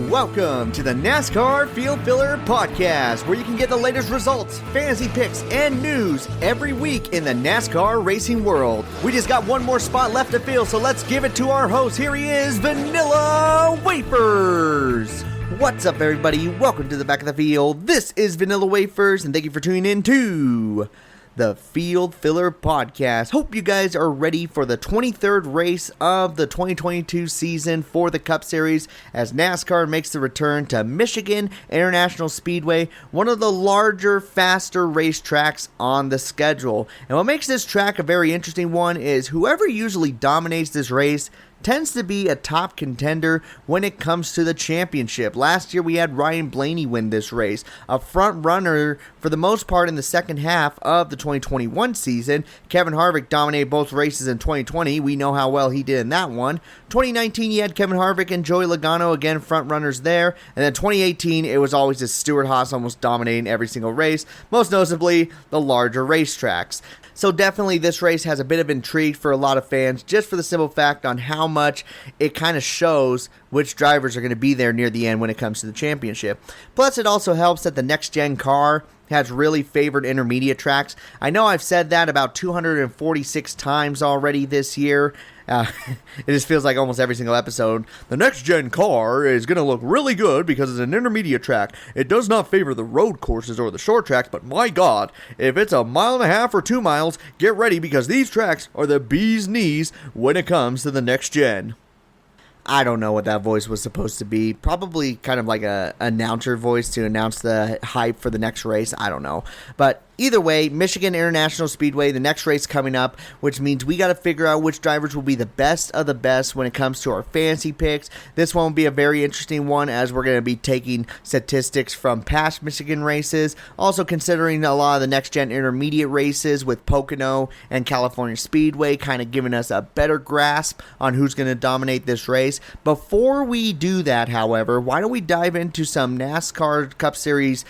Welcome to the NASCAR Field Filler Podcast, where you can get the latest results, fantasy picks, and news every week in the NASCAR racing world. We just got one more spot left to fill, so let's give it to our host. Here he is, Vanilla Wafers. What's up, everybody? Welcome to the back of the field. This is Vanilla Wafers, and thank you for tuning in to the Field Filler Podcast. Hope you guys are ready for the 23rd race of the 2022 season for the Cup Series as NASCAR makes the return to Michigan International Speedway, one of the larger, faster racetracks on the schedule. And what makes this track a very interesting one is whoever usually dominates this race tends to be a top contender when it comes to the championship. Last year we had Ryan Blaney win this race, a front runner for the most part in the second half of the 2021 season. Kevin Harvick dominated both races in 2020. We know how well he did in that one. 2019 you had Kevin Harvick and Joey Logano, again front runners there. And then 2018 it was always just Stewart Haas almost dominating every single race, most notably the larger racetracks. So definitely this race has a bit of intrigue for a lot of fans, just for the simple fact on how much it kind of shows which drivers are going to be there near the end when it comes to the championship. Plus, it also helps that the next-gen car has really favored intermediate tracks. I know I've said that about 246 times already this year. It just feels like almost every single episode. The next-gen car is going to look really good because it's an intermediate track. It does not favor the road courses or the short tracks, but my God, if it's a mile and a half or 2 miles, get ready because these tracks are the bee's knees when it comes to the next-gen. I don't know what that voice was supposed to be. Probably kind of like a announcer voice to announce the hype for the next race. I don't know. But either way, Michigan International Speedway, the next race coming up, which means we got to figure out which drivers will be the best of the best when it comes to our fantasy picks. This one will be a very interesting one as we're going to be taking statistics from past Michigan races, also considering a lot of the next-gen intermediate races with Pocono and California Speedway, kind of giving us a better grasp on who's going to dominate this race. Before we do that, however, why don't we dive into some NASCAR Cup Series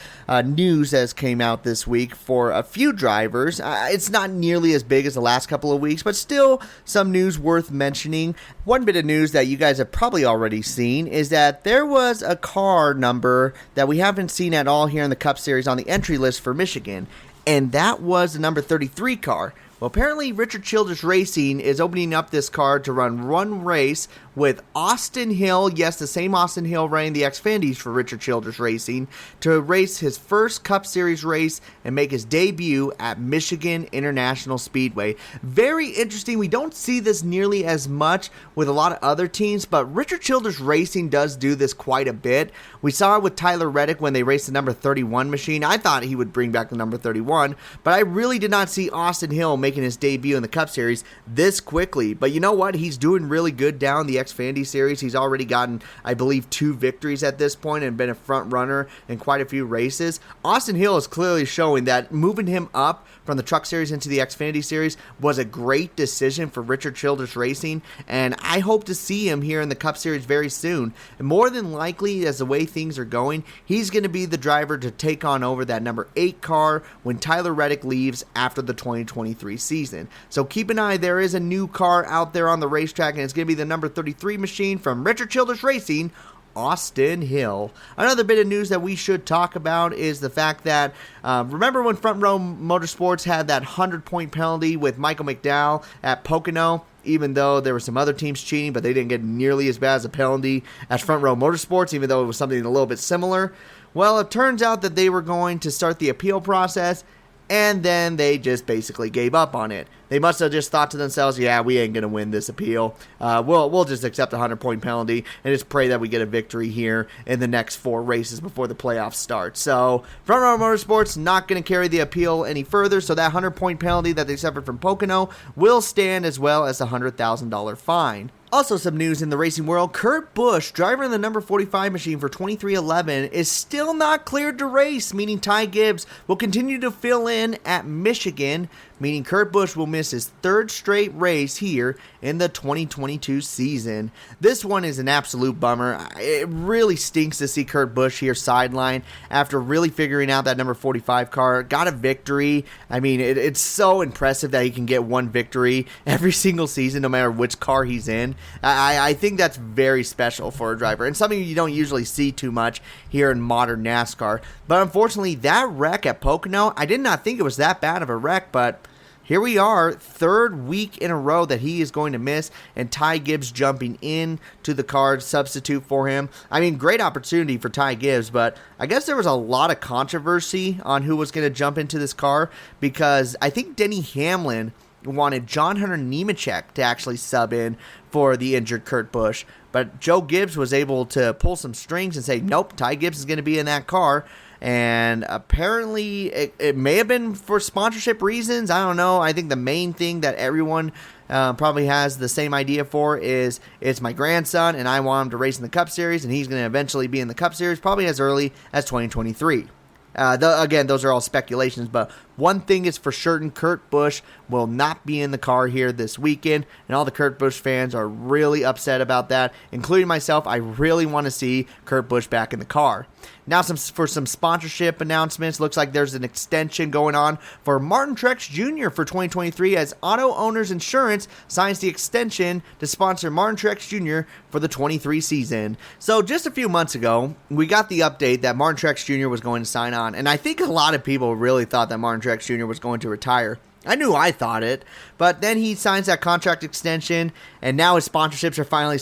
news that came out this week for a few drivers. It's not nearly as big as the last couple of weeks, but still some news worth mentioning. One bit of news that you guys have probably already seen is that there was a car number that we haven't seen at all here in the Cup Series on the entry list for Michigan, and that was the number 33 car. Well, apparently Richard Childress Racing is opening up this car to run one race with Austin Hill, yes, the same Austin Hill running the Xfinity for Richard Childress Racing, to race his first Cup Series race and make his debut at Michigan International Speedway. Very interesting. We don't see this nearly as much with a lot of other teams, but Richard Childress Racing does do this quite a bit. We saw it with Tyler Reddick when they raced the number 31 machine. I thought he would bring back the number 31, but I really did not see Austin Hill making his debut in the Cup Series this quickly. But you know what? He's doing really good down the Xfinity Series. He's already gotten, I believe, 2 victories at this point and been a front runner in quite a few races. Austin Hill is clearly showing that moving him up from the Truck Series into the Xfinity Series was a great decision for Richard Childress Racing, and I hope to see him here in the Cup Series very soon. And more than likely, as the way things are going, he's going to be the driver to take on over that number 8 car when Tyler Reddick leaves after the 2023 season. So keep an eye. There is a new car out there on the racetrack, and it's going to be the number 33 machine from Richard Childress Racing, Austin Hill. Another bit of news that we should talk about is the fact that, remember when Front Row Motorsports had that 100-point penalty with Michael McDowell at Pocono? Even though there were some other teams cheating, but they didn't get nearly as bad as a penalty as Front Row Motorsports, even though it was something a little bit similar. Well, it turns out that they were going to start the appeal process, and then they just basically gave up on it. They must have just thought to themselves, yeah, we ain't going to win this appeal. We'll just accept a 100-point penalty and just pray that we get a victory here in the next 4 races before the playoffs start. So, Front Row Motorsports not going to carry the appeal any further, so that 100-point penalty that they suffered from Pocono will stand, as well as a $100,000 fine. Also some news in the racing world, Kurt Busch, driver in the number 45 machine for 2311, is still not cleared to race, meaning Ty Gibbs will continue to fill in at Michigan. meaning Kurt Busch will miss his third straight race here in the 2022 season. This one is an absolute bummer. It really stinks to see Kurt Busch here sidelined after really figuring out that number 45 car. Got a victory. I mean, it's so impressive that he can get one victory every single season, no matter which car he's in. I think that's very special for a driver, and something you don't usually see too much here in modern NASCAR. But unfortunately, that wreck at Pocono, I did not think it was that bad of a wreck, but here we are, third week in a row that he is going to miss, and Ty Gibbs jumping in to the car to substitute for him. I mean, great opportunity for Ty Gibbs, but I guess there was a lot of controversy on who was going to jump into this car, because I think Denny Hamlin wanted John Hunter Nemechek to actually sub in for the injured Kurt Busch, but Joe Gibbs was able to pull some strings and say, nope, Ty Gibbs is going to be in that car. And apparently it may have been for sponsorship reasons. I don't know. I think the main thing that everyone probably has the same idea for is, it's my grandson and I want him to race in the Cup Series, and he's going to eventually be in the Cup Series probably as early as 2023. Again, those are all speculations, but one thing is for certain, Kurt Busch will not be in the car here this weekend, and all the Kurt Busch fans are really upset about that, including myself. I really want to see Kurt Busch back in the car. Now for some sponsorship announcements. Looks like there's an extension going on for Martin Truex Jr. for 2023 as Auto Owners Insurance signs the extension to sponsor Martin Truex Jr. for the 23 season. So just a few months ago, we got the update that Martin Truex Jr. was going to sign on, and I think a lot of people really thought that Martin Truex Jr. was going to retire. I knew I thought it, but then he signs that contract extension, and now his sponsorships are finally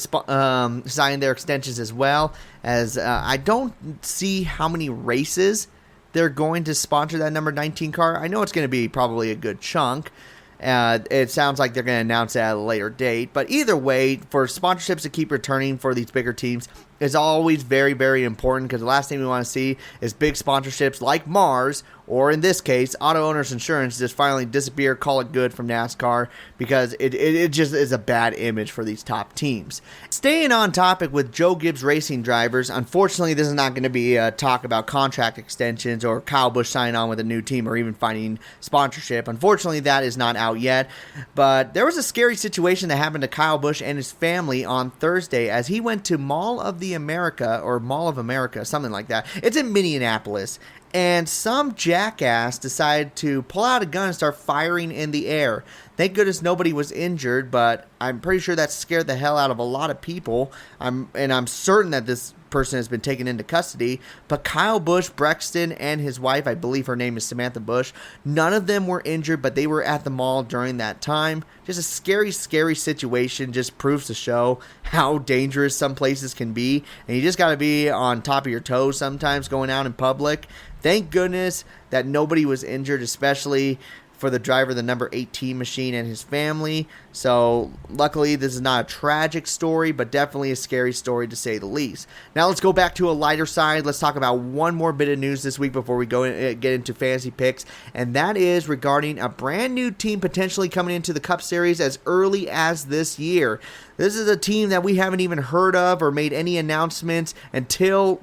signing their extensions as well, as I don't see how many races they're going to sponsor that number 19 car. I know it's going to be probably a good chunk. It sounds like they're going to announce it at a later date, but either way, for sponsorships to keep returning for these bigger teams is always very, very important, because the last thing we want to see is big sponsorships like Mars, or in this case, Auto Owners Insurance, just finally disappear, call it good from NASCAR, because it just is a bad image for these top teams. Staying on topic with Joe Gibbs racing drivers, unfortunately, this is not going to be a talk about contract extensions or Kyle Busch signing on with a new team or even finding sponsorship. Unfortunately, that is not out yet, but there was a scary situation that happened to Kyle Busch and his family on Thursday as he went to Mall of America, something like that. It's in Minneapolis. And some jackass decided to pull out a gun and start firing in the air. Thank goodness nobody was injured, but I'm pretty sure that scared the hell out of a lot of people. I'm certain that this person has been taken into custody. But Kyle Busch, Brexton, and his wife, I believe her name is Samantha Busch, none of them were injured, but they were at the mall during that time. Just a scary, scary situation. Just proves to show how dangerous some places can be. And you just got to be on top of your toes sometimes going out in public. Thank goodness that nobody was injured, especially for the driver of the number 18 machine and his family. So luckily this is not a tragic story, but definitely a scary story to say the least. Now let's go back to a lighter side. Let's talk about one more bit of news this week before we get into fantasy picks, and that is regarding a brand new team potentially coming into the Cup Series as early as this year. This is a team that we haven't even heard of or made any announcements until,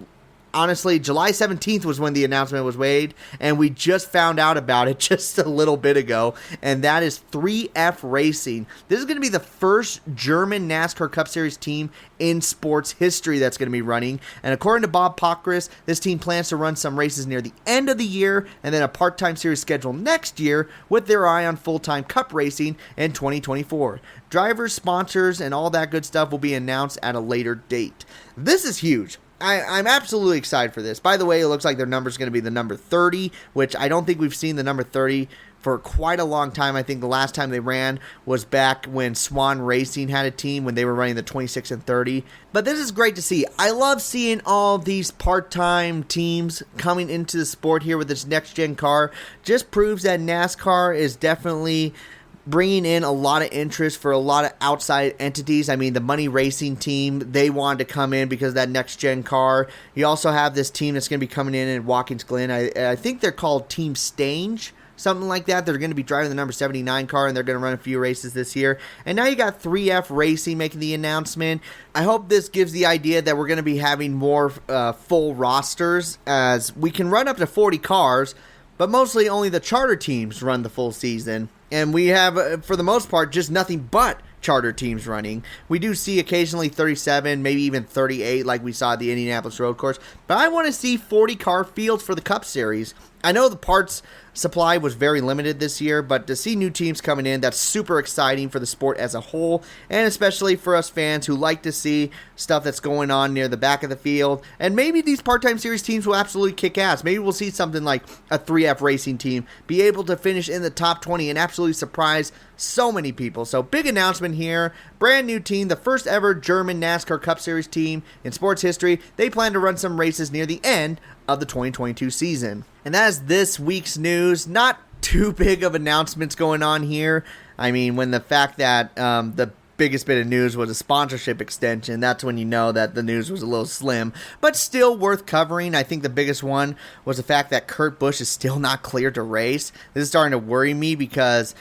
honestly, July 17th was when the announcement was made, and we just found out about it just a little bit ago, and that is 3F Racing. This is going to be the first German NASCAR Cup Series team in sports history that's going to be running, and according to Bob Pockris, this team plans to run some races near the end of the year, and then a part-time series schedule next year with their eye on full-time Cup racing in 2024. Drivers, sponsors, and all that good stuff will be announced at a later date. This is huge. I'm absolutely excited for this. By the way, it looks like their number is going to be the number 30, which I don't think we've seen the number 30 for quite a long time. I think the last time they ran was back when Swan Racing had a team when they were running the 26 and 30. But this is great to see. I love seeing all these part-time teams coming into the sport here with this next-gen car. Just proves that NASCAR is definitely bringing in a lot of interest for a lot of outside entities. I mean, the Money Racing team, they wanted to come in because of that next-gen car. You also have this team that's going to be coming in Watkins Glen. I think they're called Team Stange, something like that. They're going to be driving the number 79 car, and they're going to run a few races this year. And now you got 3F Racing making the announcement. I hope this gives the idea that we're going to be having more full rosters, as we can run up to 40 cars, but mostly only the charter teams run the full season. And we have, for the most part, just nothing but charter teams running. We do see occasionally 37, maybe even 38 like we saw at the Indianapolis Road Course. But I want to see 40-car fields for the Cup Series. I know the parts supply was very limited this year, but to see new teams coming in, that's super exciting for the sport as a whole, and especially for us fans who like to see stuff that's going on near the back of the field. And maybe these part-time series teams will absolutely kick ass. Maybe we'll see something like a 3F racing team be able to finish in the top 20 and absolutely surprise so many people. So big announcement here. Brand new team, the first ever German NASCAR Cup Series team in sports history. They plan to run some races near the end of the 2022 season. And that is this week's news. Not too big of announcements going on here. I mean, when the fact that the biggest bit of news was a sponsorship extension, that's when you know that the news was a little slim, but still worth covering. I think the biggest one was the fact that Kurt Busch is still not cleared to race. This is starting to worry me because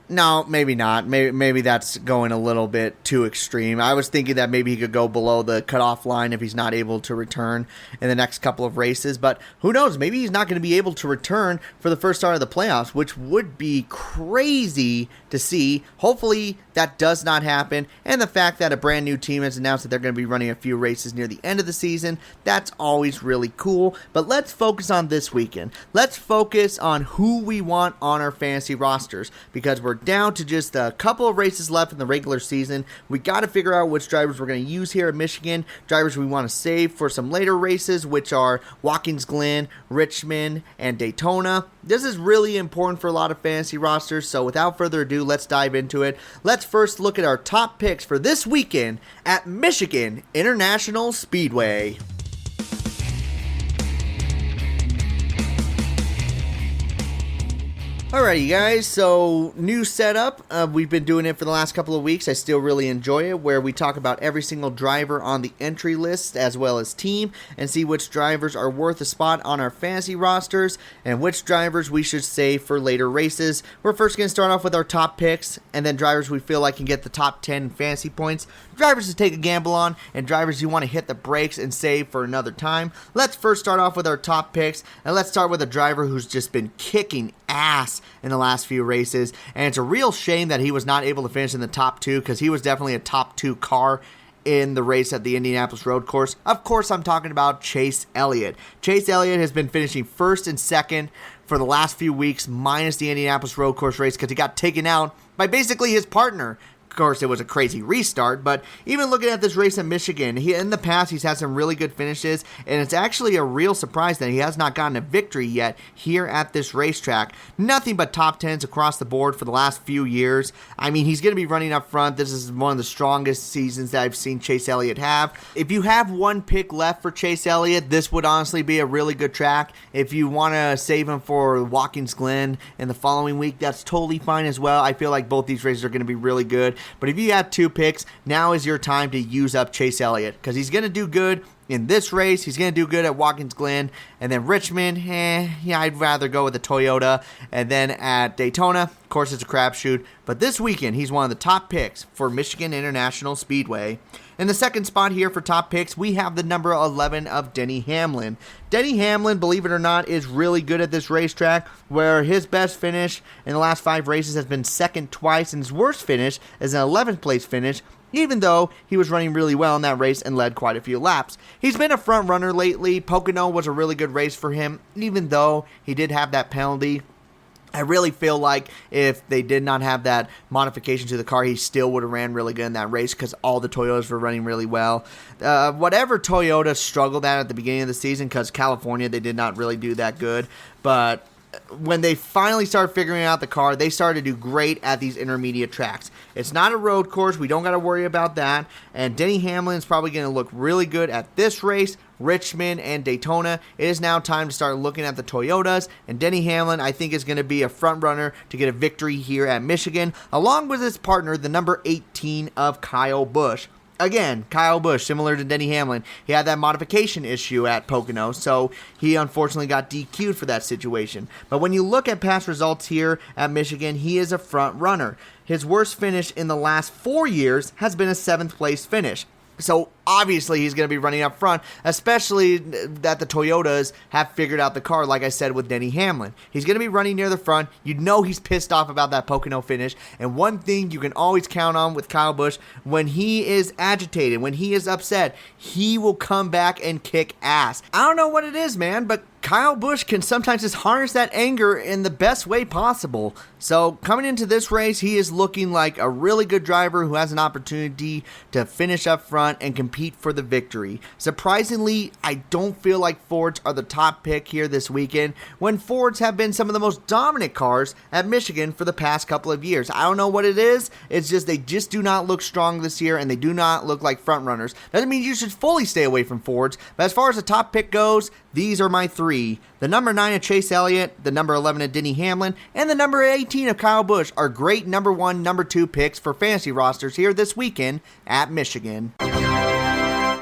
no, maybe not. Maybe that's going a little bit too extreme. I was thinking that maybe he could go below the cutoff line if he's not able to return in the next couple of races. But who knows? Maybe he's not going to be able to return for the first start of the playoffs, which would be crazy to see. Hopefully that does not happen. And the fact that a brand new team has announced that they're going to be running a few races near the end of the season, that's always really cool. But let's focus on this weekend. Let's focus on who we want on our fantasy rosters, because we're down to just a couple of races left in the regular season. We got to figure out which drivers we're going to use here at Michigan, drivers we want to save for some later races, which are Watkins Glen, Richmond, and Daytona. This is really important for a lot of fantasy rosters, so without further ado, let's dive into it. Let's first look at our top picks for this weekend at Michigan International Speedway. Alrighty guys, so new setup. We've been doing it for the last couple of weeks. I still really enjoy it, where we talk about every single driver on the entry list as well as team and see which drivers are worth a spot on our fantasy rosters and which drivers we should save for later races. We're first going to start off with our top picks and then drivers we feel like can get the top 10 in fantasy points, drivers to take a gamble on, and drivers you want to hit the brakes and save for another time. Let's first start off with our top picks, and let's start with a driver who's just been kicking ass in the last few races, and it's a real shame that he was not able to finish in the top two, because he was definitely a top two car in the race at the Indianapolis Road Course. Of course, I'm talking about Chase Elliott. Chase Elliott has been finishing first and second for the last few weeks, minus the Indianapolis Road Course race, because he got taken out by basically his partner. Of course, it was a crazy restart, but even looking at this race in Michigan, in the past he's had some really good finishes, and it's actually a real surprise that he has not gotten a victory yet here at this racetrack. Nothing but top 10s across the board for the last few years. I mean, he's going to be running up front. This is one of the strongest seasons that I've seen Chase Elliott have. If you have one pick left for Chase Elliott, this would honestly be a really good track. If you want to save him for Watkins Glen in the following week, that's totally fine as well. I feel like both these races are going to be really good. But if you have two picks, now is your time to use up Chase Elliott, because he's going to do good in this race. He's going to do good at Watkins Glen. And then Richmond, I'd rather go with the Toyota. And then at Daytona, of course, it's a crapshoot. But this weekend, he's one of the top picks for Michigan International Speedway. In the second spot here for top picks, we have the number 11 of Denny Hamlin. Denny Hamlin, believe it or not, is really good at this racetrack, where his best finish in the last 5 races has been second twice, and his worst finish is an 11th place finish, even though he was running really well in that race and led quite a few laps. He's been a front runner lately. Pocono was a really good race for him, even though he did have that penalty. I really feel like if they did not have that modification to the car, he still would have ran really good in that race, because all the Toyotas were running really well. Whatever Toyota struggled at the beginning of the season, because California, they did not really do that good, but when they finally started figuring out the car, they started to do great at these intermediate tracks. It's not a road course. We don't got to worry about that. And Denny Hamlin is probably going to look really good at this race, Richmond, and Daytona. It is now time to start looking at the Toyotas. And Denny Hamlin, I think, is going to be a front runner to get a victory here at Michigan, along with his partner, the number 18 of Kyle Busch. Again, Kyle Busch, similar to Denny Hamlin, he had that modification issue at Pocono, so he unfortunately got DQ'd for that situation. But when you look at past results here at Michigan, he is a front runner. His worst finish in the last 4 years has been a 7th place finish. So obviously he's going to be running up front, especially that the Toyotas have figured out the car, like I said, with Denny Hamlin. He's going to be running near the front. You know he's pissed off about that Pocono finish. And one thing you can always count on with Kyle Busch, when he is agitated, when he is upset, he will come back and kick ass. I don't know what it is, man, but Kyle Busch can sometimes just harness that anger in the best way possible. So coming into this race, he is looking like a really good driver who has an opportunity to finish up front and compete for the victory. Surprisingly, I don't feel like Fords are the top pick here this weekend, when Fords have been some of the most dominant cars at Michigan for the past couple of years. I don't know what it is. It's just they just do not look strong this year, and they do not look like front runners. Doesn't mean you should fully stay away from Fords, but as far as the top pick goes, these are my three. The number 9 of Chase Elliott, the number 11 of Denny Hamlin, and the number 18 of Kyle Busch are great number 1, number 2 picks for fantasy rosters here this weekend at Michigan.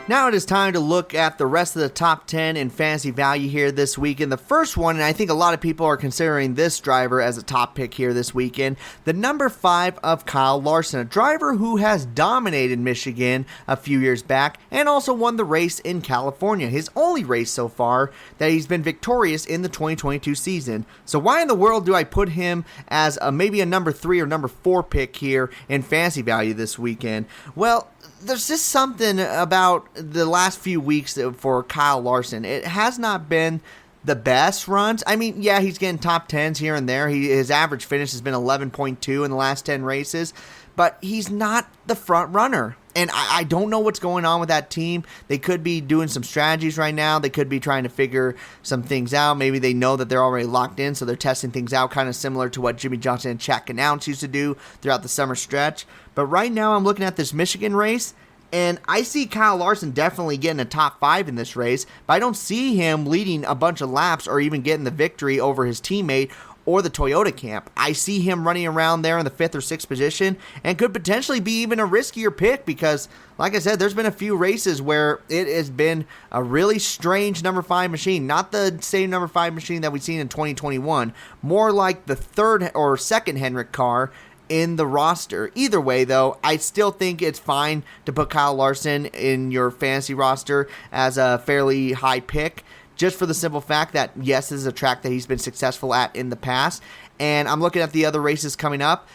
Now it is time to look at the rest of the top 10 in fantasy value here this weekend. The first one, and I think a lot of people are considering this driver as a top pick here this weekend, the number 5 of Kyle Larson, a driver who has dominated Michigan a few years back and also won the race in California, his only race so far that he's been victorious in the 2022 season. So why in the world do I put him as maybe a number 3 or number 4 pick here in fantasy value this weekend? Well, there's just something about the last few weeks for Kyle Larson. It has not been the best runs. I mean, yeah, he's getting top 10s here and there. His average finish has been 11.2 in the last 10 races, but he's not the front runner. And I don't know what's going on with that team. They could be doing some strategies right now. They could be trying to figure some things out. Maybe they know that they're already locked in, so they're testing things out, kind of similar to what Jimmy Johnson and Chad Knaus used to do throughout the summer stretch. But right now I'm looking at this Michigan race, and I see Kyle Larson definitely getting a top 5 in this race, but I don't see him leading a bunch of laps or even getting the victory over his teammate or the Toyota camp. I see him running around there in the 5th or 6th position and could potentially be even a riskier pick because, like I said, there's been a few races where it has been a really strange number 5 machine. Not the same number 5 machine that we've seen in 2021. More like the 3rd or 2nd Hendrick car in the roster. Either way, though, I still think it's fine to put Kyle Larson in your fantasy roster as a fairly high pick, just for the simple fact that, yes, this is a track that he's been successful at in the past. And I'm looking at the other races coming up.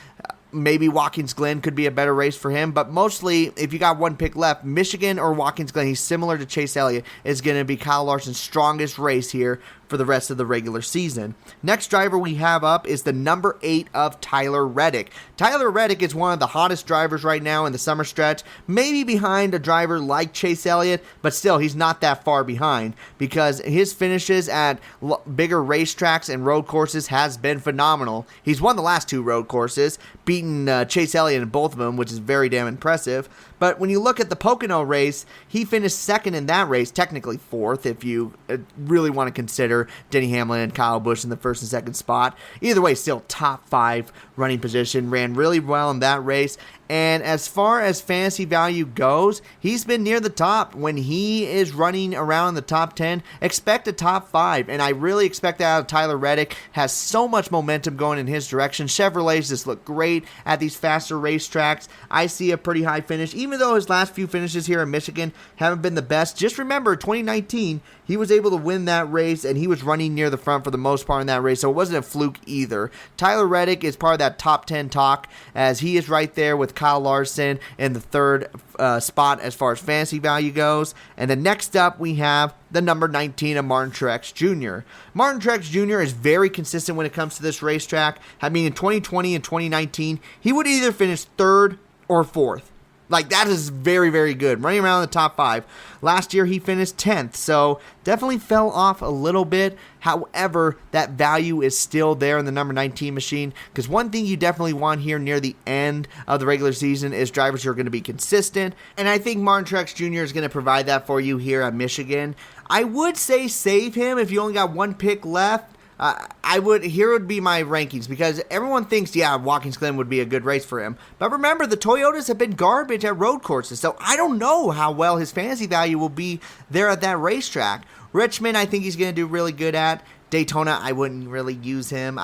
Maybe Watkins Glen could be a better race for him, but mostly, if you got one pick left, Michigan or Watkins Glen, he's similar to Chase Elliott, is going to be Kyle Larson's strongest race here for the rest of the regular season. Next driver we have up is the number 8 of Tyler Reddick. Tyler Reddick is one of the hottest drivers right now in the summer stretch, maybe behind a driver like Chase Elliott, but still, he's not that far behind because his finishes at bigger racetracks and road courses has been phenomenal. He's won the last 2 road courses, beaten Chase Elliott in both of them, which is very damn impressive. But when you look at the Pocono race, he finished 2nd in that race, technically 4th if you really want to consider Denny Hamlin and Kyle Busch in the 1st and 2nd spot. Either way, still top 5 running position, ran really well in that race. And as far as fantasy value goes, he's been near the top. When he is running around the top 10, expect a top 5. And I really expect that out of Tyler Reddick. Has so much momentum going in his direction. Chevrolets just look great at these faster racetracks. I see a pretty high finish, even though his last few finishes here in Michigan haven't been the best. Just remember, 2019, he was able to win that race, and he was running near the front for the most part in that race, so it wasn't a fluke either. Tyler Reddick is part of that top 10 talk, as he is right there with Kyle Larson in the 3rd spot as far as fantasy value goes. And then next up, we have the number 19 of Martin Truex Jr. Martin Truex Jr. is very consistent when it comes to this racetrack. I mean, in 2020 and 2019, he would either finish 3rd or 4th. Like, that is very, very good. Running around the top 5. Last year, he finished 10th, so definitely fell off a little bit. However, that value is still there in the number 19 machine, because one thing you definitely want here near the end of the regular season is drivers who are going to be consistent, and I think Martin Truex Jr. is going to provide that for you here at Michigan. I would say save him if you only got one pick left. Here would be my rankings, because everyone thinks, yeah, Watkins Glen would be a good race for him. But remember, the Toyotas have been garbage at road courses, so I don't know how well his fantasy value will be there at that racetrack. Richmond, I think he's going to do really good at. Daytona, I wouldn't really use him.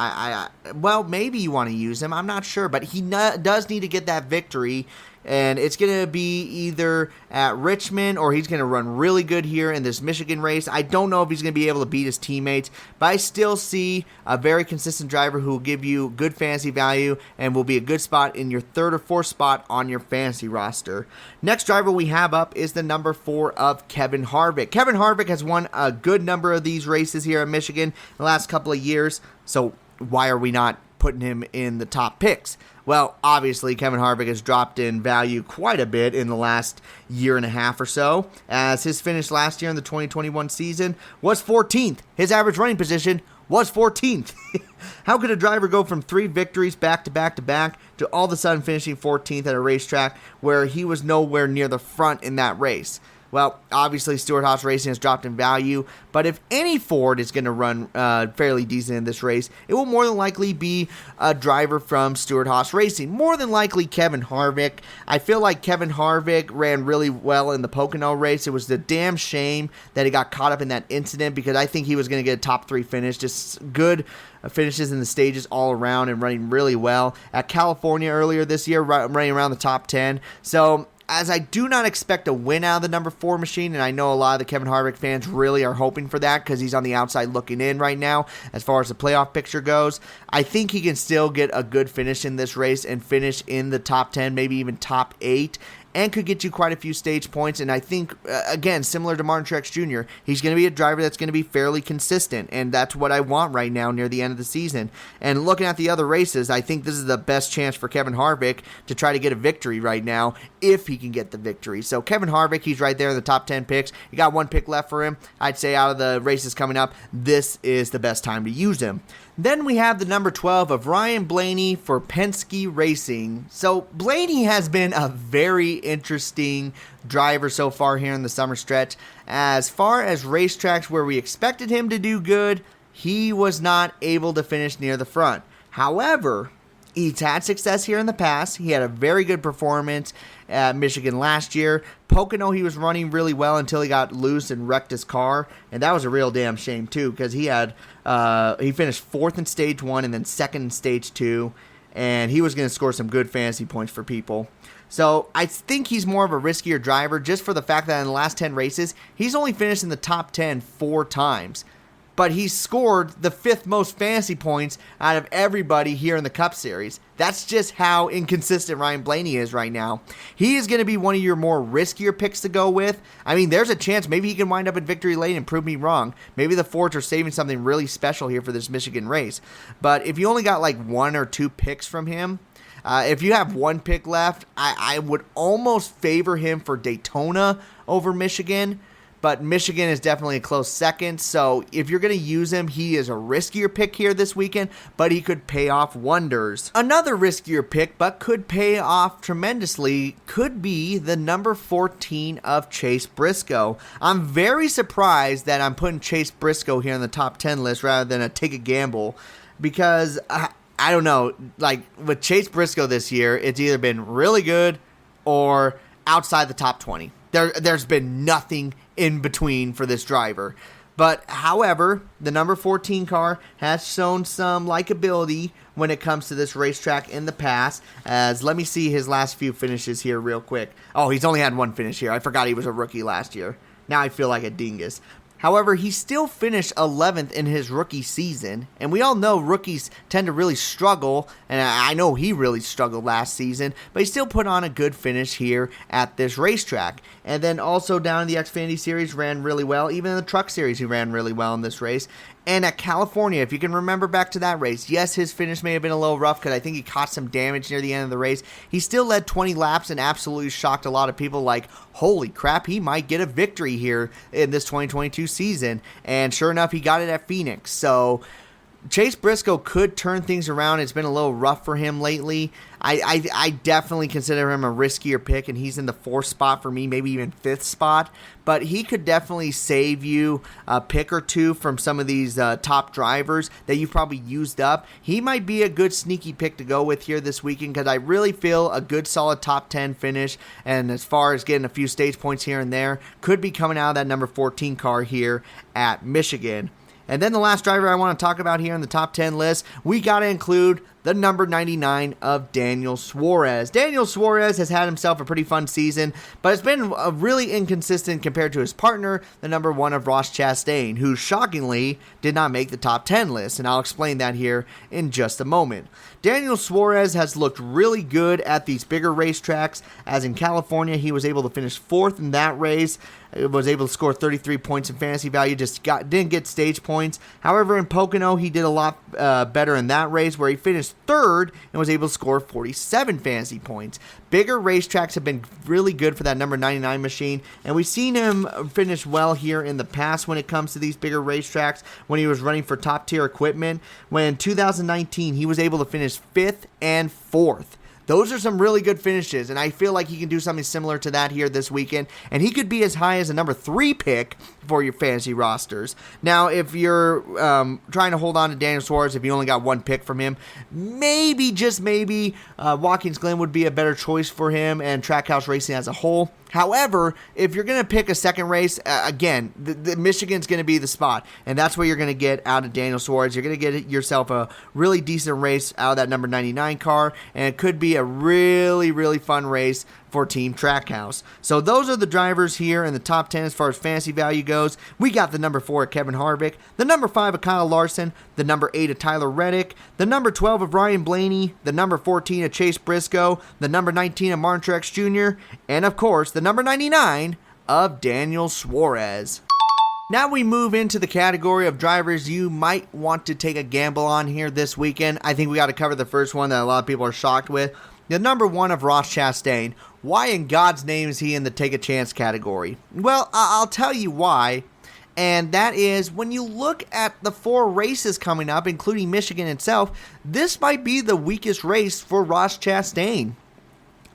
Well, maybe you want to use him. I'm not sure, but he does need to get that victory and it's going to be either at Richmond or he's going to run really good here in this Michigan race. I don't know if he's going to be able to beat his teammates, but I still see a very consistent driver who will give you good fantasy value and will be a good spot in your third or fourth spot on your fantasy roster. Next driver we have up is the number 4 of Kevin Harvick. Kevin Harvick has won a good number of these races here at Michigan in the last couple of years, so why are we not putting him in the top picks? Well, obviously, Kevin Harvick has dropped in value quite a bit in the last year and a half or so, as his finish last year in the 2021 season was 14th. His average running position was 14th. How could a driver go from 3 victories back to back to back to all of a sudden finishing 14th at a racetrack where he was nowhere near the front in that race? Well, obviously, Stewart-Haas Racing has dropped in value, but if any Ford is going to run fairly decent in this race, it will more than likely be a driver from Stewart-Haas Racing. More than likely, Kevin Harvick. I feel like Kevin Harvick ran really well in the Pocono race. It was a damn shame that he got caught up in that incident because I think he was going to get a top 3 finish. Just good finishes in the stages all around and running really well. At California earlier this year, running around the top 10. So, as I do not expect a win out of the number 4 machine, and I know a lot of the Kevin Harvick fans really are hoping for that because he's on the outside looking in right now as far as the playoff picture goes, I think he can still get a good finish in this race and finish in the top 10, maybe even top 8, and could get you quite a few stage points. And I think, again, similar to Martin Truex Jr., he's going to be a driver that's going to be fairly consistent, and that's what I want right now near the end of the season. And looking at the other races, I think this is the best chance for Kevin Harvick to try to get a victory right now, if he can get the victory. So Kevin Harvick, he's right there in the top 10 picks. You got 1 pick left for him. I'd say out of the races coming up, this is the best time to use him. Then we have the number 12 of Ryan Blaney for Penske Racing. So Blaney has been a very interesting driver so far here in the summer stretch. As far as racetracks where we expected him to do good, he was not able to finish near the front. However, he's had success here in the past. He had a very good performance at Michigan last year. Pocono, he was running really well until he got loose and wrecked his car, and that was a real damn shame too, because he finished 4th in stage 1 and then 2nd in stage 2, and he was going to score some good fantasy points for people. So I think he's more of a riskier driver just for the fact that in the last 10 races, he's only finished in the top 10 4 times. But he's scored the 5th most fantasy points out of everybody here in the Cup Series. That's just how inconsistent Ryan Blaney is right now. He is going to be one of your more riskier picks to go with. I mean, there's a chance maybe he can wind up in victory lane and prove me wrong. Maybe the Fords are saving something really special here for this Michigan race. But if you only got like 1 or 2 picks from him, if you have 1 pick left, I would almost favor him for Daytona over Michigan. But Michigan is definitely a close second, so if you're going to use him, he is a riskier pick here this weekend, but he could pay off wonders. Another riskier pick, but could pay off tremendously, could be the number 14 of Chase Briscoe. I'm very surprised that I'm putting Chase Briscoe here in the top 10 list rather than a take a gamble, because I don't know, like with Chase Briscoe this year, it's either been really good or outside the top 20. There's been nothing in between for this driver. But, however, the number 14 car has shown some likability when it comes to this racetrack in the past. As let me see his last few finishes here real quick. Oh, he's only had 1 finish here. I forgot he was a rookie last year. Now I feel like a dingus. However, he still finished 11th in his rookie season, and we all know rookies tend to really struggle, and I know he really struggled last season, but he still put on a good finish here at this racetrack. And then also down in the Xfinity Series, ran really well. Even in the Truck Series, he ran really well in this race. And at California, if you can remember back to that race, yes, his finish may have been a little rough because I think he caught some damage near the end of the race. He still led 20 laps and absolutely shocked a lot of people like, holy crap, he might get a victory here in this 2022 season. And sure enough, he got it at Phoenix. So Chase Briscoe could turn things around. It's been a little rough for him lately. I definitely consider him a riskier pick, and he's in the 4th spot for me, maybe even 5th spot. But he could definitely save you a pick or 2 from some of these top drivers that you've probably used up. He might be a good sneaky pick to go with here this weekend because I really feel a good solid top 10 finish. And as far as getting a few stage points here and there, could be coming out of that number 14 car here at Michigan. And then the last driver I want to talk about here in the top 10 list, we got to include the number 99 of Daniel Suarez. Daniel Suarez has had himself a pretty fun season, but it's been really inconsistent compared to his partner, the number 1 of Ross Chastain, who shockingly did not make the top 10 list, and I'll explain that here in just a moment. Daniel Suarez has looked really good at these bigger racetracks, as in California, he was able to finish 4th in that race, was able to score 33 points in fantasy value, didn't get stage points. However, in Pocono, he did a lot better in that race, where he finished 3rd and was able to score 47 fantasy points. Bigger racetracks have been really good for that number 99 machine, and we've seen him finish well here in the past when it comes to these bigger racetracks, when he was running for top-tier equipment. When in 2019, he was able to finish 5th and 4th. Those are some really good finishes, and I feel like he can do something similar to that here this weekend, and he could be as high as a number 3 pick for your fantasy rosters. Now, if you're trying to hold on to Daniel Suarez, if you only got 1 pick from him, maybe, just maybe, Watkins Glen would be a better choice for him and Trackhouse Racing as a whole. However, if you're going to pick a second race, again, the Michigan's going to be the spot, and that's what you're going to get out of Daniel Suarez. You're going to get yourself a really decent race out of that number 99 car, and it could be a really, really fun race for Team Trackhouse. So those are the drivers here in the top 10 as far as fantasy value goes. We got the number 4 of Kevin Harvick, the number 5 of Kyle Larson, the number 8 of Tyler Reddick, the number 12 of Ryan Blaney, the number 14 of Chase Briscoe, the number 19 of Martin Truex Jr., and of course the number 99 of Daniel Suarez. Now we move into the category of drivers you might want to take a gamble on here this weekend. I think we got to cover the first one that a lot of people are shocked with. The number 1 of Ross Chastain. Why in God's name is he in the take a chance category? Well, I'll tell you why. And that is, when you look at the 4 races coming up, including Michigan itself, this might be the weakest race for Ross Chastain.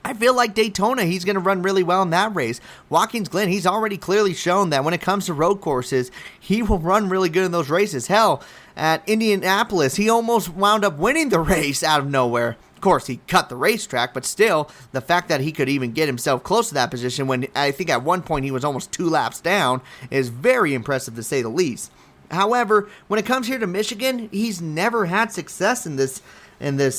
I feel like Daytona, he's going to run really well in that race. Watkins Glen, he's already clearly shown that when it comes to road courses, he will run really good in those races. Hell, at Indianapolis, he almost wound up winning the race out of nowhere. Of course, he cut the racetrack, but still, the fact that he could even get himself close to that position when I think at one point he was almost 2 laps down is very impressive to say the least. However, when it comes here to Michigan, he's never had success in this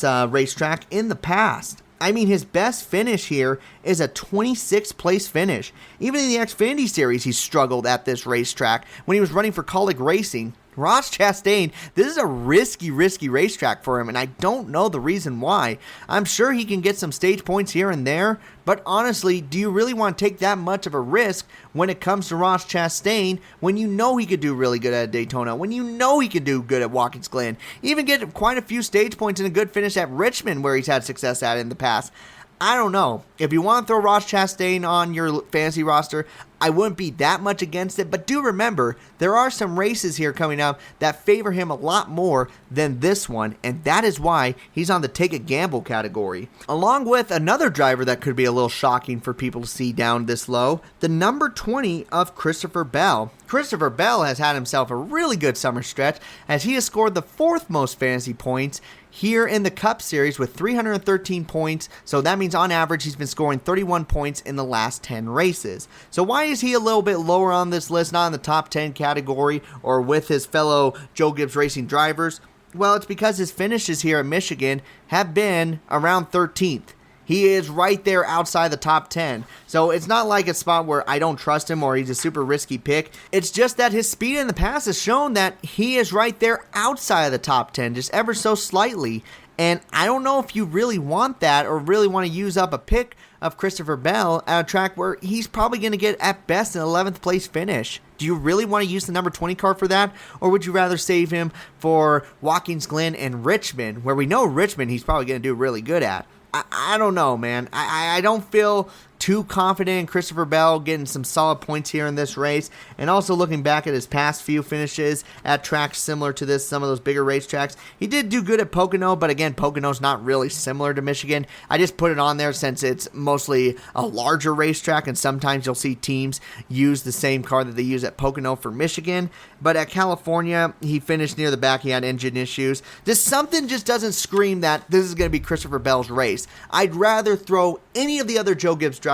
racetrack in the past. I mean, his best finish here is a 26th place finish. Even in the Xfinity Series, he struggled at this racetrack when he was running for Kaulig Racing. Ross Chastain, this is a risky racetrack for him, and I don't know the reason why. I'm sure he can get some stage points here and there, but honestly, do you really want to take that much of a risk when it comes to Ross Chastain when you know he could do really good at Daytona, when you know he could do good at Watkins Glen, even get quite a few stage points and a good finish at Richmond where he's had success at in the past? I don't know. If you want to throw Ross Chastain on your fantasy roster, I wouldn't be that much against it, but do remember, there are some races here coming up that favor him a lot more than this one, and that is why he's on the take a gamble category. Along with another driver that could be a little shocking for people to see down this low, the number 20 of Christopher Bell. Christopher Bell has had himself a really good summer stretch as he has scored the 4th most fantasy points here in the Cup Series with 313 points, so that means on average he's been scoring 31 points in the last 10 races. So why is he a little bit lower on this list, not in the top 10 category or with his fellow Joe Gibbs Racing drivers? Well, it's because his finishes here at Michigan have been around 13th. He is right there outside the top 10. So it's not like a spot where I don't trust him or he's a super risky pick. It's just that his speed in the past has shown that he is right there outside of the top 10, just ever so slightly. And I don't know if you really want that or really want to use up a pick of Christopher Bell at a track where he's probably going to get at best an 11th place finish. Do you really want to use the number 20 car for that? Or would you rather save him for Watkins Glen and Richmond, where we know Richmond he's probably going to do really good at? I don't know, man. I don't feel too confident in Christopher Bell getting some solid points here in this race. And also looking back at his past few finishes at tracks similar to this, some of those bigger racetracks, he did do good at Pocono, but again, Pocono's not really similar to Michigan. I just put it on there since it's mostly a larger racetrack, and sometimes you'll see teams use the same car that they use at Pocono for Michigan. But at California, he finished near the back. He had engine issues. Something just doesn't scream that this is going to be Christopher Bell's race. I'd rather throw any of the other Joe Gibbs drivers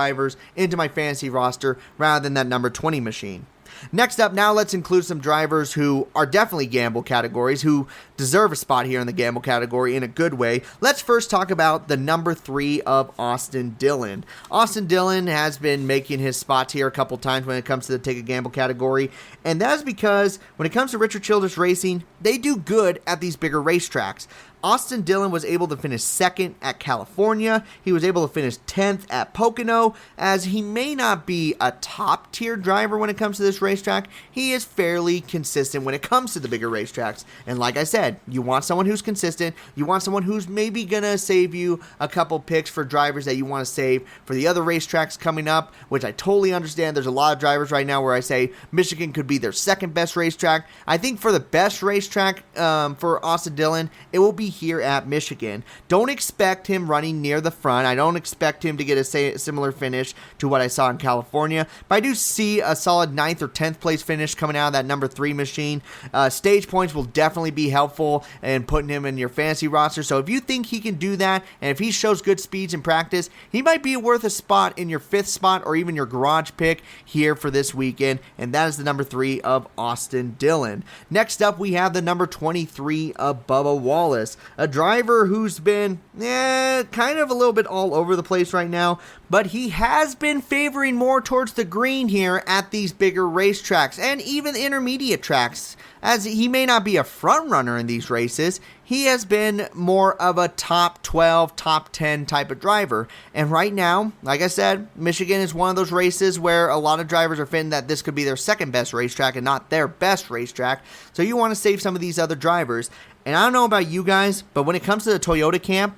into my fantasy roster rather than that number 20 machine. Next up, now let's include some drivers who are definitely gamble categories, who deserve a spot here in the gamble category in a good way. Let's first talk about the number 3 of Austin Dillon. Austin Dillon has been making his spots here a couple times when it comes to the take a gamble category, and that is because when it comes to Richard Childress Racing, they do good at these bigger racetracks. Austin Dillon was able to finish 2nd at California. He was able to finish 10th at Pocono. As he may not be a top tier driver when it comes to this racetrack, he is fairly consistent when it comes to the bigger racetracks. And like I said, you want someone who's consistent. You want someone who's maybe going to save you a couple picks for drivers that you want to save for the other racetracks coming up, which I totally understand. There's a lot of drivers right now where I say Michigan could be their second best racetrack. I think for the best racetrack for Austin Dillon, it will be here at Michigan. Don't expect him running near the front. I don't expect him to get a similar finish to what I saw in California, but I do see a solid 9th or 10th place finish coming out of that number 3 machine. Stage points will definitely be helpful in putting him in your fantasy roster, so if you think he can do that, and if he shows good speeds in practice, he might be worth a spot in your 5th spot or even your garage pick here for this weekend, and that is the number 3 of Austin Dillon. Next up, we have the number 23 of Bubba Wallace, a driver who's been kind of a little bit all over the place right now, but he has been favoring more towards the green here at these bigger racetracks and even intermediate tracks. As he may not be a front runner in these races, he has been more of a top 12, top 10 type of driver. And right now, like I said, Michigan is one of those races where a lot of drivers are feeling that this could be their second best racetrack and not their best racetrack. So you want to save some of these other drivers. And I don't know about you guys, but when it comes to the Toyota camp,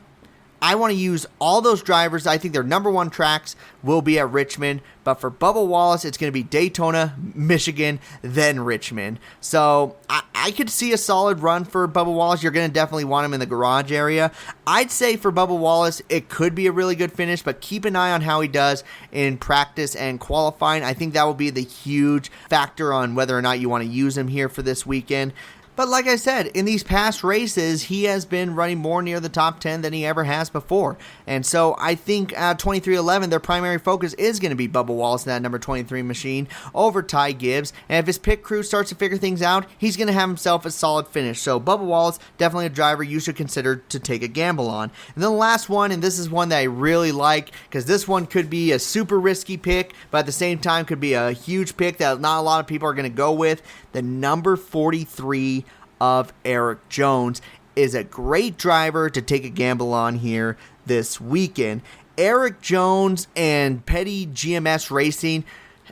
I want to use all those drivers. I think their number 1 tracks will be at Richmond. But for Bubba Wallace, it's going to be Daytona, Michigan, then Richmond. So I could see a solid run for Bubba Wallace. You're going to definitely want him in the garage area. I'd say for Bubba Wallace, it could be a really good finish, but keep an eye on how he does in practice and qualifying. I think that will be the huge factor on whether or not you want to use him here for this weekend. But like I said, in these past races, he has been running more near the top 10 than he ever has before. And so I think 2311, their primary focus is going to be Bubba Wallace in that number 23 machine over Ty Gibbs. And if his pit crew starts to figure things out, he's going to have himself a solid finish. So Bubba Wallace, definitely a driver you should consider to take a gamble on. And then the last one, and this is one that I really like, because this one could be a super risky pick, but at the same time could be a huge pick that not a lot of people are going to go with. The number 43 of Eric Jones is a great driver to take a gamble on here this weekend. Eric Jones and Petty GMS Racing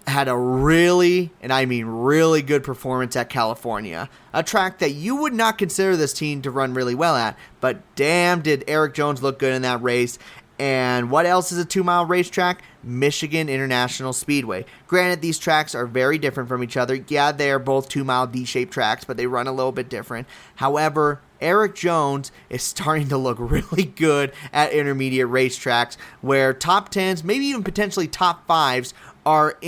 had a really, and I mean really good performance at California. A track that you would not consider this team to run really well at, but damn did Eric Jones look good in that race. And what else is a 2-mile racetrack? Michigan International Speedway. Granted, these tracks are very different from each other. Yeah, they are both 2-mile D-shaped tracks, but they run a little bit different. However, Eric Jones is starting to look really good at intermediate racetracks where top 10s, maybe even potentially top 5s, are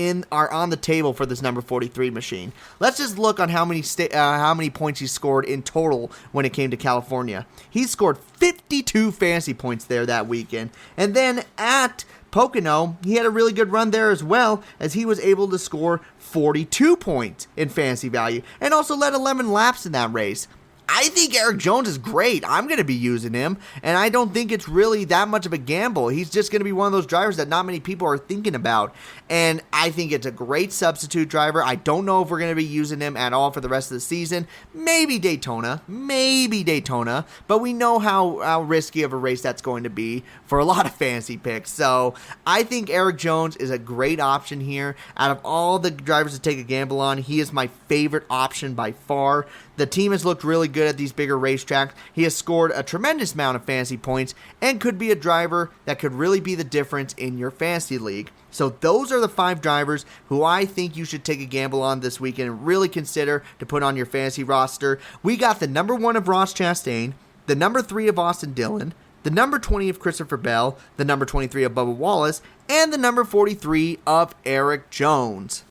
on the table for this number 43 machine. Let's just look on how many points he scored in total when it came to California. He scored 52 fantasy points there that weekend. And then at Pocono, he had a really good run there as well, as he was able to score 42 points in fantasy value and also led 11 laps in that race. I think Eric Jones is great. I'm going to be using him, and I don't think it's really that much of a gamble. He's just going to be one of those drivers that not many people are thinking about, and I think it's a great substitute driver. I don't know if we're going to be using him at all for the rest of the season. Maybe Daytona, but we know how risky of a race that's going to be for a lot of fantasy picks. So I think Eric Jones is a great option here. Out of all the drivers to take a gamble on, he is my favorite option by far. The team has looked really good at these bigger racetracks. He has scored a tremendous amount of fantasy points and could be a driver that could really be the difference in your fantasy league. So those are the 5 drivers who I think you should take a gamble on this weekend and really consider to put on your fantasy roster. We got the number 1 of Ross Chastain, the number 3 of Austin Dillon, the number 20 of Christopher Bell, the number 23 of Bubba Wallace, and the number 43 of Eric Jones.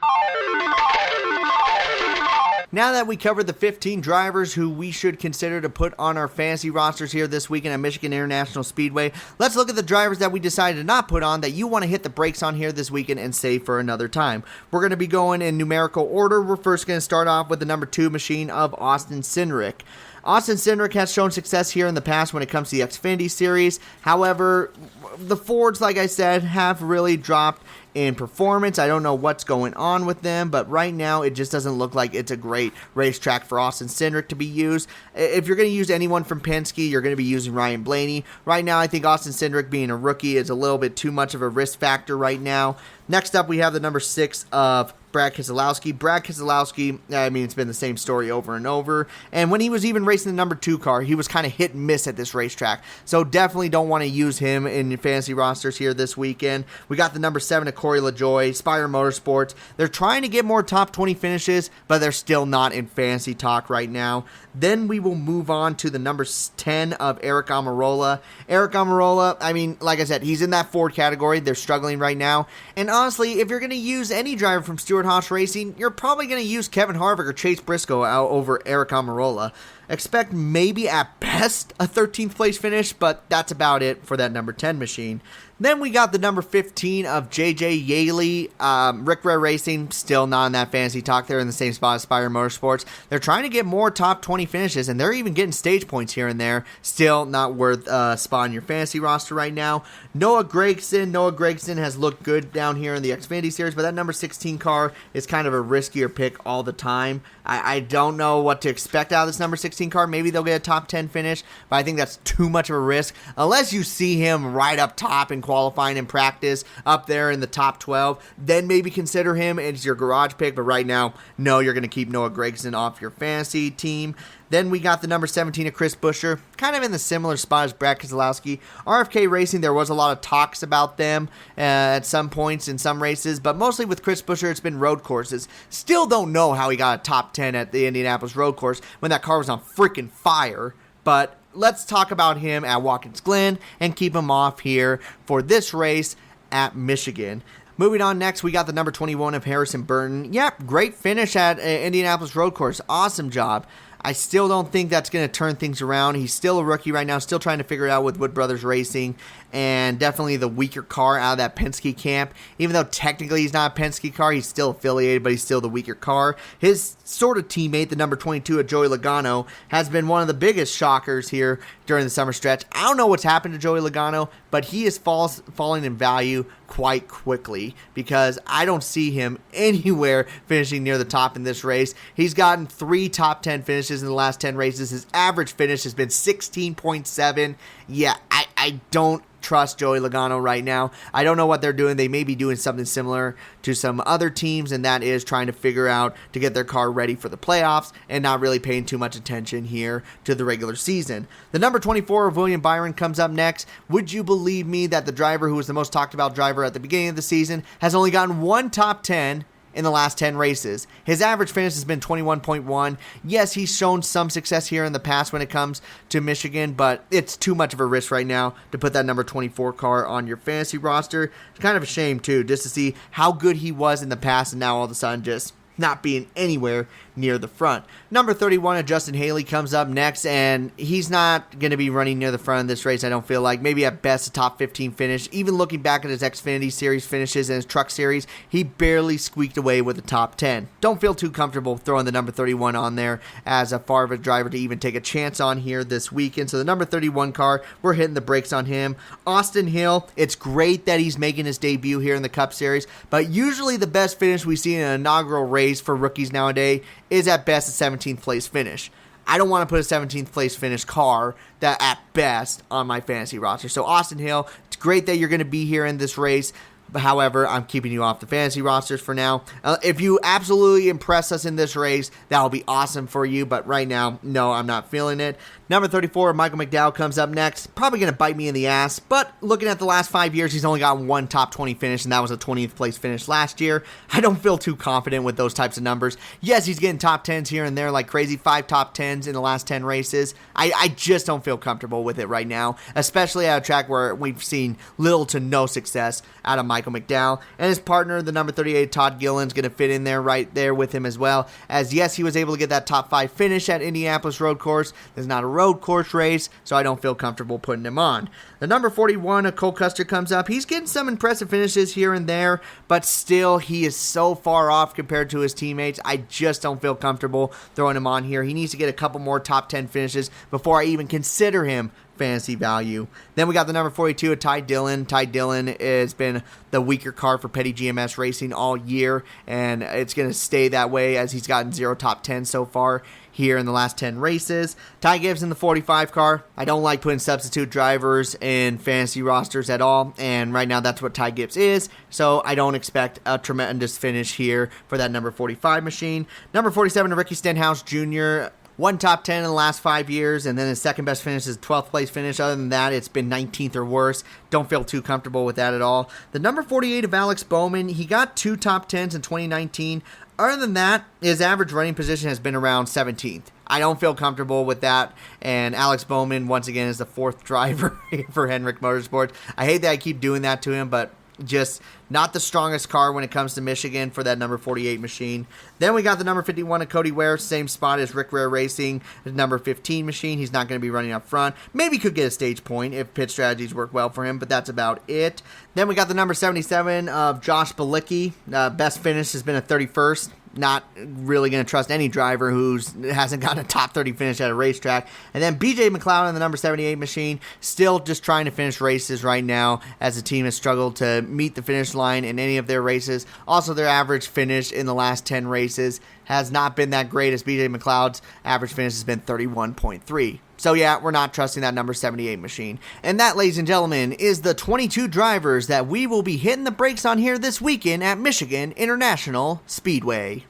Now that we covered the 15 drivers who we should consider to put on our fantasy rosters here this weekend at Michigan International Speedway, let's look at the drivers that we decided to not put on that you want to hit the brakes on here this weekend and save for another time. We're going to be going in numerical order. We're first going to start off with the number 2 machine of Austin Cindric. Austin Cindric has shown success here in the past when it comes to the Xfinity Series. However, the Fords, like I said, have really dropped in performance. I don't know what's going on with them, but right now it just doesn't look like it's a great racetrack for Austin Cindric to be used. If you're going to use anyone from Penske, you're going to be using Ryan Blaney. Right now, I think Austin Cindric being a rookie is a little bit too much of a risk factor right now. Next up, we have the number 6 of Brad Keselowski. Brad Keselowski, I mean, it's been the same story over and over. And when he was even racing the number 2 car, he was kind of hit and miss at this racetrack. So definitely don't want to use him in your fantasy rosters here this weekend. We got the number 7 of Corey LaJoie, Spire Motorsports. They're trying to get more top 20 finishes, but they're still not in fantasy talk right now. Then we will move on to the number 10 of Eric Almirola. Eric Almirola, I mean, like I said, he's in that Ford category. They're struggling right now. And honestly, if you're going to use any driver from Stewart-Haas Racing, you're probably going to use Kevin Harvick or Chase Briscoe out over Eric Almirola. Expect maybe at best a 13th place finish, but that's about it for that number 10 machine. Then we got the number 15 of JJ Yaley. Rick Rare Racing, still not in that fantasy talk. They're in the same spot as Spire Motorsports. They're trying to get more top 20 finishes, and they're even getting stage points here and there. Still not worth a spot in your fantasy roster right now. Noah Gragson has looked good down here in the Xfinity Series, but that number 16 car is kind of a riskier pick all the time. I don't know what to expect out of this number 16 car. Maybe they'll get a top 10 finish, but I think that's too much of a risk. Unless you see him right up top in qualifying and practice, up there in the top 12, then maybe consider him as your garage pick. But right now, no, you're going to keep Noah Gragson off your fantasy team. Then we got the number 17 of Chris Buescher, kind of in the similar spot as Brad Keselowski. RFK Racing, there was a lot of talks about them at some points in some races, but mostly with Chris Buescher, it's been road courses. Still don't know how he got a top 10 at the Indianapolis road course when that car was on freaking fire, but let's talk about him at Watkins Glen and keep him off here for this race at Michigan. Moving on next, we got the number 21 of Harrison Burton. Yep, great finish at Indianapolis road course. Awesome job. I still don't think that's going to turn things around. He's still a rookie right now, still trying to figure it out with Wood Brothers Racing, and definitely the weaker car out of that Penske camp. Even though technically he's not a Penske car, he's still affiliated, but he's still the weaker car. His sort of teammate, the number 22 of Joey Logano, has been one of the biggest shockers here during the summer stretch. I don't know what's happened to Joey Logano, but he is falling in value quite quickly because I don't see him anywhere finishing near the top in this race. He's gotten 3 top 10 finishes in the last 10 races. His average finish has been 16.7. Yeah, I don't trust Joey Logano right now. I don't know what they're doing. They may be doing something similar to some other teams, and that is trying to figure out to get their car ready for the playoffs and not really paying too much attention here to the regular season. The number 24 of William Byron comes up next. Would you believe me that the driver who was the most talked about driver at the beginning of the season has only gotten 1 top 10 in the last 10 races? His average finish has been 21.1. Yes, he's shown some success here in the past when it comes to Michigan, but it's too much of a risk right now to put that number 24 car on your fantasy roster. It's kind of a shame, too, just to see how good he was in the past and now all of a sudden just not being anywhere near the front. Number 31 of Justin Haley comes up next, and he's not going to be running near the front of this race, I don't feel like. Maybe at best a top 15 finish. Even looking back at his Xfinity Series finishes and his Truck Series, he barely squeaked away with a top 10. Don't feel too comfortable throwing the number 31 on there as a far of a driver to even take a chance on here this weekend. So the number 31 car, we're hitting the brakes on him. Austin Hill, it's great that he's making his debut here in the Cup Series, but usually the best finish we see in an inaugural race for rookies nowadays is at best a 17th place finish. I don't want to put a 17th place finish car that at best on my fantasy roster. So Austin Hill, it's great that you're going to be here in this race. However, I'm keeping you off the fantasy rosters for now. If you absolutely impress us in this race, that'll be awesome for you. But right now, no, I'm not feeling it. Number 34, Michael McDowell comes up next. Probably going to bite me in the ass. But looking at the last 5 years, he's only got 1 top 20 finish, and that was a 20th place finish last year. I don't feel too confident with those types of numbers. Yes, he's getting top 10s here and there like crazy. 5 top 10s in the last 10 races. I just don't feel comfortable with it right now, especially at a track where we've seen little to no success out of Michael Michael McDowell. And his partner, the number 38, Todd Gilliland's going to fit in there right there with him as well. As yes, he was able to get that top 5 finish at Indianapolis Road Course. It's not a road course race, so I don't feel comfortable putting him on. The number 41, Cole Custer, comes up. He's getting some impressive finishes here and there, but still, he is so far off compared to his teammates. I just don't feel comfortable throwing him on here. He needs to get a couple more top 10 finishes before I even consider him fantasy value. Then we got the number 42 of Ty Dillon. Ty Dillon has been the weaker car for Petty GMS Racing all year, and it's going to stay that way as he's gotten 0 top 10 so far here in the last 10 races. Ty Gibbs in the 45 car. I don't like putting substitute drivers in fantasy rosters at all, and right now that's what Ty Gibbs is, so I don't expect a tremendous finish here for that number 45 machine. Number 47 to Ricky Stenhouse Jr., 1 top 10 in the last 5 years, and then his second best finish is 12th place finish. Other than that, it's been 19th or worse. Don't feel too comfortable with that at all. The number 48 of Alex Bowman, he got 2 top 10s in 2019. Other than that, his average running position has been around 17th. I don't feel comfortable with that, and Alex Bowman, once again, is the 4th driver for Hendrick Motorsports. I hate that I keep doing that to him, but just not the strongest car when it comes to Michigan for that number 48 machine. Then we got the number 51 of Cody Ware, same spot as Rick Ware Racing, the number 15 machine. He's not going to be running up front. Maybe could get a stage point if pit strategies work well for him, but that's about it. Then we got the number 77 of Josh Bilicki. Best finish has been a 31st. Not really going to trust any driver who hasn't gotten a top 30 finish at a racetrack. And then BJ MacLeod in the number 78 machine, still just trying to finish races right now as the team has struggled to meet the finish line in any of their races. Also, their average finish in the last 10 races has not been that great, as BJ MacLeod's average finish has been 31.3. So yeah, we're not trusting that number 78 machine. And that, ladies and gentlemen, is the 22 drivers that we will be hitting the brakes on here this weekend at Michigan International Speedway.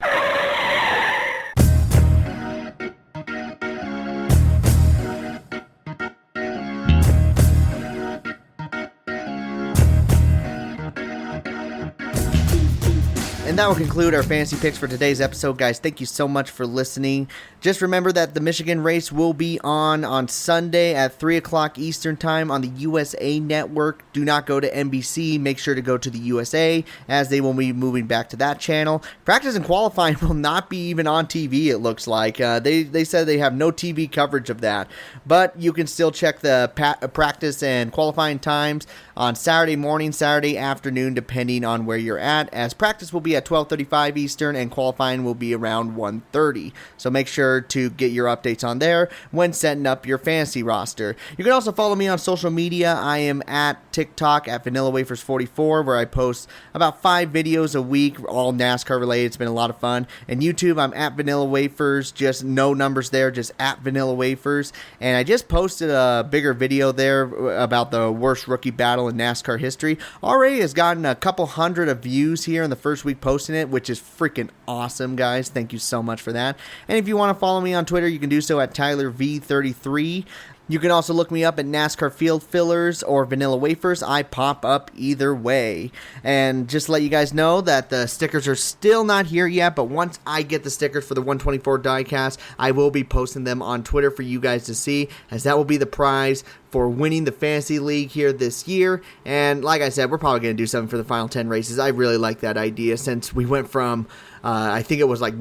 And that will conclude our fantasy picks for today's episode, guys. Thank you so much for listening. Just remember that the Michigan race will be on Sunday at 3 o'clock Eastern Time on the USA Network. Do not go to NBC. Make sure to go to the USA, as they will be moving back to that channel. Practice and qualifying will not be even on TV, it looks like. They said they have no TV coverage of that. But you can still check the practice and qualifying times on Saturday morning, Saturday afternoon, depending on where you're at, as practice will be at 12:35 Eastern and qualifying will be around 1:30. So make sure to get your updates on there when setting up your fantasy roster. You can also follow me on social media. I am at TikTok at VanillaWafers44, where I post about 5 videos a week, all NASCAR related. It's been a lot of fun. And YouTube, I'm at Vanilla Wafers, just no numbers there, just at Vanilla Wafers. And I just posted a bigger video there about the worst rookie battle in NASCAR history. Already has gotten a couple hundred of views here in the first week posting it, which is freaking awesome, guys. Thank you so much for that. And if you want to follow me on Twitter, you can do so at TylerV33. You can also look me up at NASCAR Field Fillers or Vanilla Wafers. I pop up either way. And just to let you guys know that the stickers are still not here yet, but once I get the stickers for the 124 diecast, I will be posting them on Twitter for you guys to see, as that will be the prize for winning the Fantasy League here this year. And like I said, we're probably going to do something for the final 10 races. I really like that idea, since we went from, I think it was like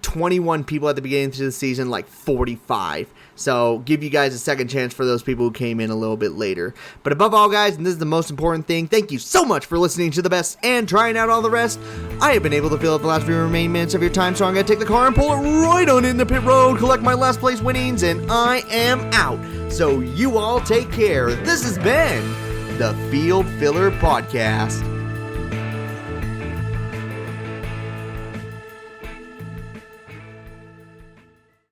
21 people at the beginning of the season, like 45. So give you guys a second chance for those people who came in a little bit later. But above all, guys, and this is the most important thing, thank you so much for listening to the best and trying out all the rest. I have been able to fill up the last few remaining minutes of your time, so I'm going to take the car and pull it right on into pit road, collect my last place winnings, and I am out. So you all take care. This has been the Field Filler Podcast.